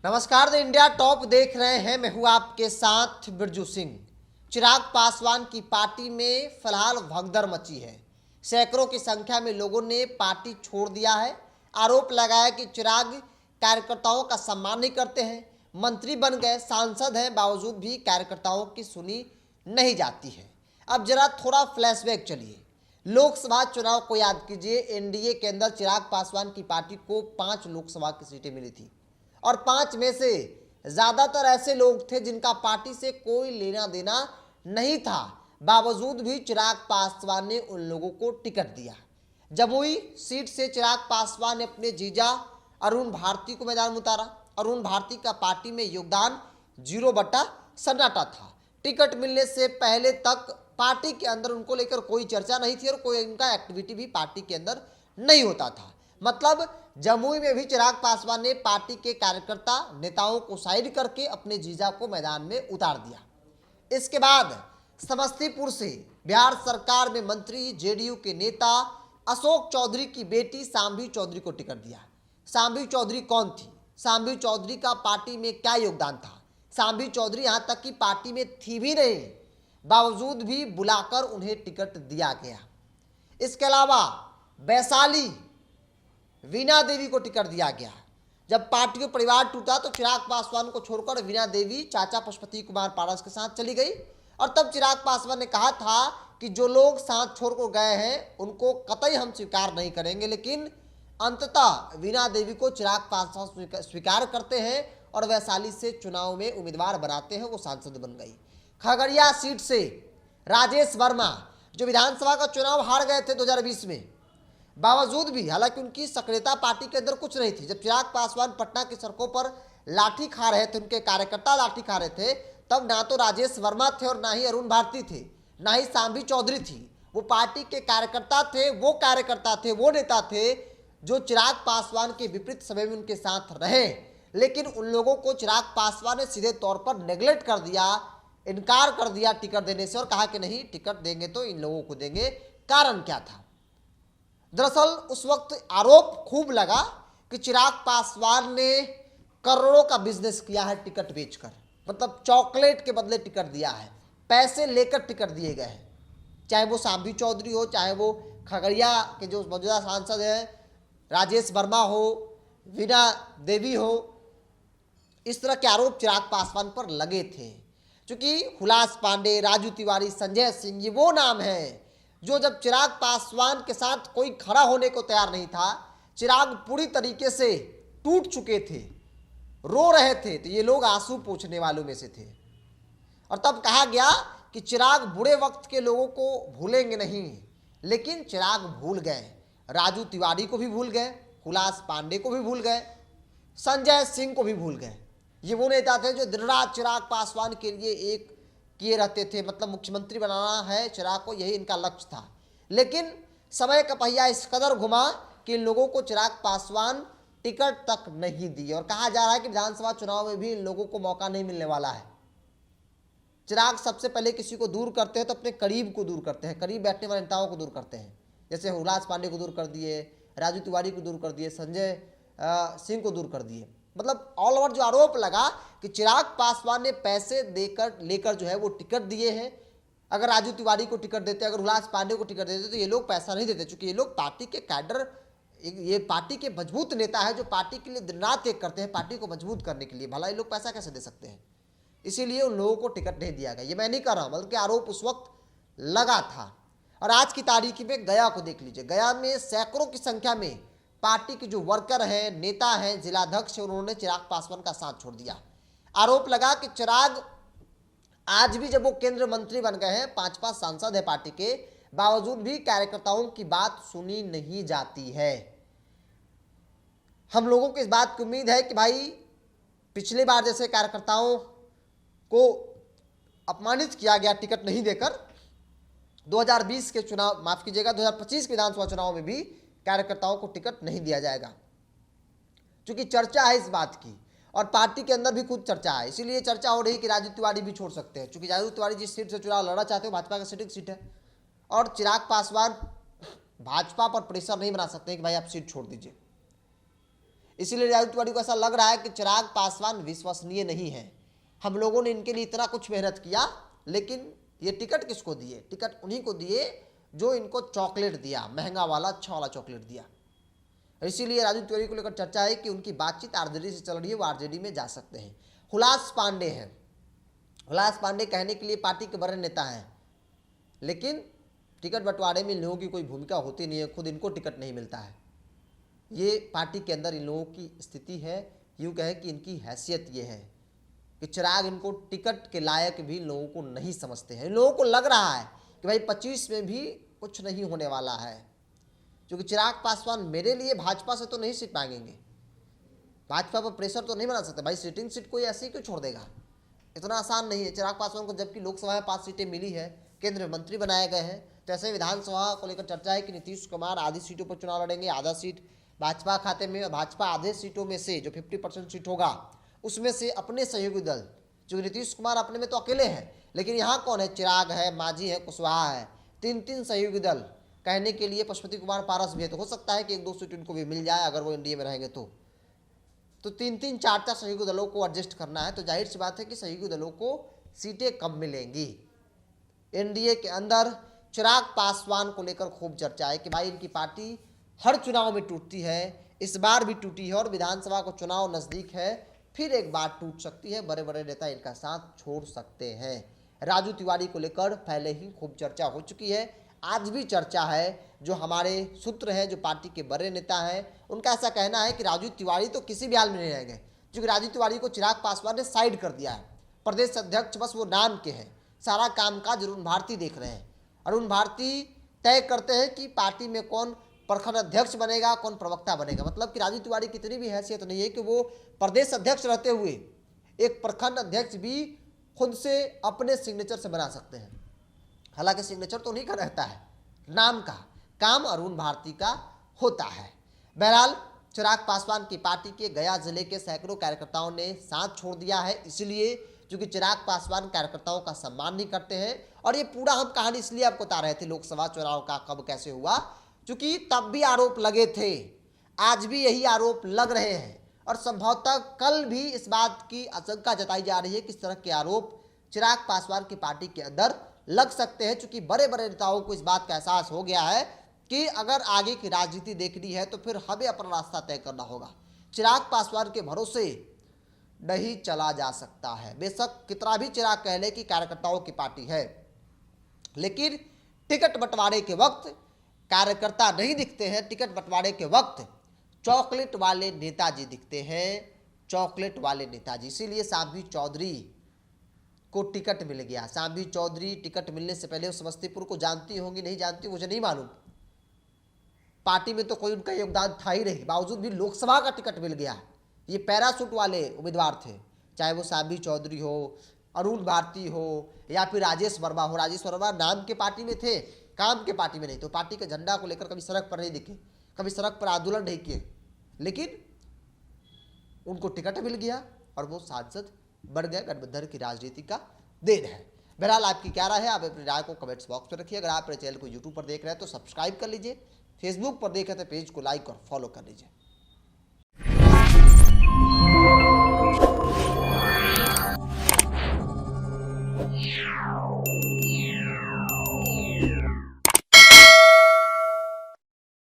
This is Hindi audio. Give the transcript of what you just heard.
नमस्कार, द इंडिया टॉप देख रहे हैं। मैं हूं आपके साथ बिरजू सिंह। चिराग पासवान की पार्टी में फिलहाल भगदड़ मची है। सैकड़ों की संख्या में लोगों ने पार्टी छोड़ दिया है। आरोप लगाया कि चिराग कार्यकर्ताओं का सम्मान नहीं करते हैं। मंत्री बन गए, सांसद हैं, बावजूद भी कार्यकर्ताओं की सुनी नहीं जाती है। अब जरा थोड़ा फ्लैशबैक चलिए। लोकसभा चुनाव को याद कीजिए। एनडीए के अंदर चिराग पासवान की पार्टी को 5 लोकसभा की सीटें मिली थी और 5 में से ज्यादातर ऐसे लोग थे जिनका पार्टी से कोई लेना देना नहीं था। बावजूद भी चिराग पासवान ने उन लोगों को टिकट दिया। जमुई सीट से चिराग पासवान ने अपने जीजा अरुण भारती को मैदान में उतारा। अरुण भारती का पार्टी में योगदान 0/सन्नाटा था। टिकट मिलने से पहले तक पार्टी के अंदर उनको लेकर कोई चर्चा नहीं थी और कोई उनका एक्टिविटी भी पार्टी के अंदर नहीं होता था। मतलब जमुई में भी चिराग पासवान ने पार्टी के कार्यकर्ता नेताओं को साइड करके अपने जीजा को मैदान में उतार दिया। इसके बाद समस्तीपुर से बिहार सरकार में मंत्री जेडीयू के नेता अशोक चौधरी की बेटी सांभी चौधरी को टिकट दिया। सांभी चौधरी कौन थी? सांभी चौधरी का पार्टी में क्या योगदान था? सांभी चौधरी यहां तक कि पार्टी में थी भी नहीं, बावजूद भी बुलाकर उन्हें टिकट दिया गया। इसके अलावा वैशाली वीणा देवी को टिकट दिया गया। जब पार्टी का परिवार टूटा तो चिराग पासवान को छोड़कर वीणा देवी चाचा पशुपति कुमार पारस के साथ चली गई और तब चिराग पासवान ने कहा था कि जो लोग साथ छोड़कर गए हैं उनको कतई हम स्वीकार नहीं करेंगे। लेकिन अंततः वीणा देवी को चिराग पासवान स्वीकार करते हैं और वैशाली से चुनाव में उम्मीदवार बनाते हैं, वो सांसद बन गई। खगड़िया सीट से राजेश वर्मा जो विधानसभा का चुनाव हार गए थे 2020 में, बावजूद भी हालांकि उनकी सक्रियता पार्टी के अंदर कुछ नहीं थी। जब चिराग पासवान पटना की सड़कों पर लाठी खा रहे थे, उनके कार्यकर्ता लाठी खा रहे थे, तब ना तो राजेश वर्मा थे और ना ही अरुण भारती थे, ना ही सांभी चौधरी थी। वो पार्टी के कार्यकर्ता थे, वो नेता थे जो चिराग पासवान के विपरीत समय में उनके साथ रहे। लेकिन उन लोगों को चिराग पासवान ने सीधे तौर पर नेग्लेक्ट कर दिया, इनकार कर दिया टिकट देने से और कहा कि नहीं, टिकट देंगे तो इन लोगों को देंगे। कारण क्या था? दरअसल उस वक्त आरोप खूब लगा कि चिराग पासवान ने करोड़ों का बिजनेस किया है टिकट बेचकर। मतलब चॉकलेट के बदले टिकट दिया है, पैसे लेकर टिकट दिए गए हैं। चाहे वो सांभी चौधरी हो, चाहे वो खगड़िया के जो मौजूदा सांसद हैं राजेश वर्मा हो, वीणा देवी हो, इस तरह के आरोप चिराग पासवान पर लगे थे। क्योंकि हुलास पांडे, राजू तिवारी, संजय सिंह, ये वो नाम है जो जब चिराग पासवान के साथ कोई खड़ा होने को तैयार नहीं था, चिराग पूरी तरीके से टूट चुके थे, रो रहे थे, तो ये लोग आंसू पोंछने वालों में से थे। और तब कहा गया कि चिराग बुरे वक्त के लोगों को भूलेंगे नहीं, लेकिन चिराग भूल गए। राजू तिवारी को भी भूल गए, हुलास पांडे को भी भूल गए, संजय सिंह को भी भूल गए। ये वो नेता थे जो दिन रात चिराग पासवान के लिए एक किए रहते थे। मतलब मुख्यमंत्री बनाना है चिराग को, यही इनका लक्ष्य था। लेकिन समय का पहिया इस कदर घुमा कि इन लोगों को चिराग पासवान टिकट तक नहीं दी और कहा जा रहा है कि विधानसभा चुनाव में भी इन लोगों को मौका नहीं मिलने वाला है। चिराग सबसे पहले किसी को दूर करते हैं तो अपने करीब को दूर करते हैं, करीब बैठने वाले नेताओं को दूर करते हैं। जैसे हुलास पांडे को दूर कर दिए, राजू तिवारी को दूर कर दिए, संजय सिंह को दूर कर दिए। मतलब ऑल ओवर जो आरोप लगा कि चिराग पासवान ने पैसे लेकर जो है वो टिकट दिए हैं। अगर राजू तिवारी को टिकट देते, अगर हुलास पांडे को टिकट देते तो ये लोग पैसा नहीं देते, क्योंकि ये लोग पार्टी के कैडर, ये पार्टी के मजबूत नेता है जो पार्टी के लिए दिन रात एक करते हैं पार्टी को मजबूत करने के लिए। भला ये लोग पैसा कैसे दे सकते हैं? इसीलिए उन लोगों को टिकट नहीं दिया गया। ये मैं नहीं कर रहा हूं, बल्कि आरोप उस वक्त लगा था। और आज की तारीख में गया को देख लीजिए। गया में सैकड़ों की संख्या में पार्टी के जो वर्कर हैं, नेता हैं, जिलाध्यक्ष, उन्होंने चिराग पासवान का साथ छोड़ दिया। आरोप लगा कि चिराग आज भी जब वो केंद्रीय मंत्री बन गए हैं, 5 सांसद है पार्टी के, बावजूद भी कार्यकर्ताओं की बात सुनी नहीं जाती है। हम लोगों को इस बात की उम्मीद है कि भाई पिछली बार जैसे कार्यकर्ताओं को अपमानित किया गया टिकट नहीं देकर, 2020 के चुनाव, माफ कीजिएगा, 2025 के विधानसभा चुनाव में भी कार्यकर्ताओं को टिकट नहीं दिया जाएगा। क्योंकि चर्चा है इस बात की और पार्टी के अंदर भी खुद चर्चा है। इसीलिए चर्चा हो रही कि राजू तिवारी भी छोड़ सकते हैं, क्योंकि राजू तिवारी जिस सीट से चुनाव लड़ना चाहते हो भाजपा का सीट है और चिराग पासवान भाजपा पर प्रेशर नहीं बना सकते कि भाई आप सीट छोड़ दीजिए। इसीलिए राजू तिवारी को ऐसा लग रहा है कि चिराग पासवान विश्वसनीय नहीं है। हम लोगों ने इनके लिए इतना कुछ मेहनत किया, लेकिन ये टिकट किसको दिए? टिकट उन्हीं को दिए जो इनको चॉकलेट दिया, महंगा वाला अच्छा वाला चॉकलेट दिया। इसीलिए राजू तिवारी को लेकर चर्चा है कि उनकी बातचीत आरजेडी से चल रही है, वो आरजेडी में जा सकते हैं। हुलास पांडे हैं, हुलास पांडे कहने के लिए पार्टी के बड़े नेता हैं, लेकिन टिकट बंटवारे में इन लोगों की कोई भूमिका होती नहीं है, खुद इनको टिकट नहीं मिलता है। ये पार्टी के अंदर इन लोगों की स्थिति है, यूँ कहें कि इनकी हैसियत ये है कि चिराग इनको टिकट के लायक भी लोगों को नहीं समझते हैं। इन लोगों को लग रहा है कि भाई 25 में भी कुछ नहीं होने वाला है, क्योंकि चिराग पासवान मेरे लिए भाजपा से तो नहीं सीट मांगेंगे, भाजपा पर प्रेशर तो नहीं बना सकते। भाई सिटिंग सीट कोई ऐसे ही क्यों छोड़ देगा? इतना आसान नहीं है। चिराग पासवान को जबकि लोकसभा में 5 सीटें मिली है, केंद्रीय मंत्री बनाए गए हैं, तो ऐसे विधानसभा को लेकर चर्चा है कि नीतीश कुमार आधी सीटों पर चुनाव लड़ेंगे, आधा सीट भाजपा खाते में, और भाजपा आधे सीटों में से जो 50% सीट होगा उसमें से अपने सहयोगी दल, जो नीतीश कुमार अपने में तो अकेले हैं, लेकिन यहाँ कौन है? चिराग है, मांझी है, कुशवाहा है, 3 सहयोगी दल। कहने के लिए पशुपति कुमार पारस भी है, तो हो सकता है कि 1-2 सीट इनको भी मिल जाए अगर वो एनडीए में रहेंगे तो 3-3, 4-4 सहयोगी दलों को एडजस्ट करना है, तो जाहिर सी बात है कि सहयोगी दलों को सीटें कम मिलेंगी। एनडीए के अंदर चिराग पासवान को लेकर खूब चर्चा है कि भाई इनकी पार्टी हर चुनाव में टूटती है, इस बार भी टूटी है, और विधानसभा को चुनाव नज़दीक है, फिर एक बार टूट सकती है, बड़े बड़े नेता इनका साथ छोड़ सकते हैं। राजू तिवारी को लेकर पहले ही खूब चर्चा हो चुकी है, आज भी चर्चा है। जो हमारे सूत्र हैं, जो पार्टी के बड़े नेता हैं, उनका ऐसा कहना है कि राजू तिवारी तो किसी भी हाल में नहीं रहेंगे, क्योंकि राजू तिवारी को चिराग पासवान ने साइड कर दिया है। प्रदेश अध्यक्ष बस वो नाम के हैं, सारा कामकाज अरुण भारती देख रहे हैं। अरुण भारती तय करते हैं कि पार्टी में कौन प्रखंड अध्यक्ष बनेगा, कौन प्रवक्ता बनेगा। मतलब कि राजू तिवारी की इतनी भी हैसियत नहीं है कि वो प्रदेश अध्यक्ष रहते हुए एक प्रखंड अध्यक्ष भी खुद से अपने सिग्नेचर से बना सकते हैं। हालांकि सिग्नेचर तो उन्हीं का रहता है, नाम का काम अरुण भारती का होता है। बहरहाल चिराग पासवान की पार्टी के गया जिले के सैकड़ों कार्यकर्ताओं ने साथ छोड़ दिया है, इसलिए क्योंकि चिराग पासवान कार्यकर्ताओं का सम्मान नहीं करते हैं। और ये पूरा हम कहानी इसलिए आपको बता रहे थे लोकसभा चुनाव का कब कैसे हुआ, क्योंकि तब भी आरोप लगे थे, आज भी यही आरोप लग रहे हैं, और संभवतः कल भी इस बात की आशंका जताई जा रही है कि इस तरह के आरोप चिराग पासवान की पार्टी के अंदर लग सकते हैं, क्योंकि बड़े बड़े नेताओं को इस बात का एहसास हो गया है कि अगर आगे की राजनीति देखनी है तो फिर हमें अपना रास्ता तय करना होगा। चिराग पासवान के भरोसे नहीं चला जा सकता है। बेशक कितना भी चिराग कह ले कि कार्यकर्ताओं की पार्टी है, लेकिन टिकट बंटवारे के वक्त कार्यकर्ता नहीं दिखते हैं। टिकट बंटवारे के वक्त चॉकलेट वाले नेताजी दिखते हैं, चॉकलेट वाले नेताजी। इसीलिए सांभी चौधरी को टिकट मिल गया। सांभी चौधरी टिकट मिलने से पहले समस्तीपुर को जानती होंगी, नहीं जानती मुझे नहीं मालूम, पार्टी में तो कोई उनका योगदान था ही नहीं, बावजूद भी लोकसभा का टिकट मिल गया। ये पैराशूट वाले उम्मीदवार थे, चाहे वो सांभी चौधरी हो, अरुण भारती हो, या फिर राजेश वर्मा हो। राजेश वर्मा नाम के पार्टी में थे, काम के पार्टी में नहीं। तो पार्टी के झंडा को लेकर कभी सड़क पर नहीं दिखे, कभी सड़क पर आंदोलन नहीं किए, लेकिन उनको टिकट मिल गया और वो सांसद बढ़ गए। गठबंधन की राजनीति का देन है। बहरहाल आपकी क्या राय है, आप अपनी राय को कमेंट्स बॉक्स में रखिए। अगर आप मेरे चैनल को यूट्यूब पर देख रहे हैं तो सब्सक्राइब कर लीजिए, फेसबुक पर देख रहे हैं तो पेज को लाइक और फॉलो कर लीजिए।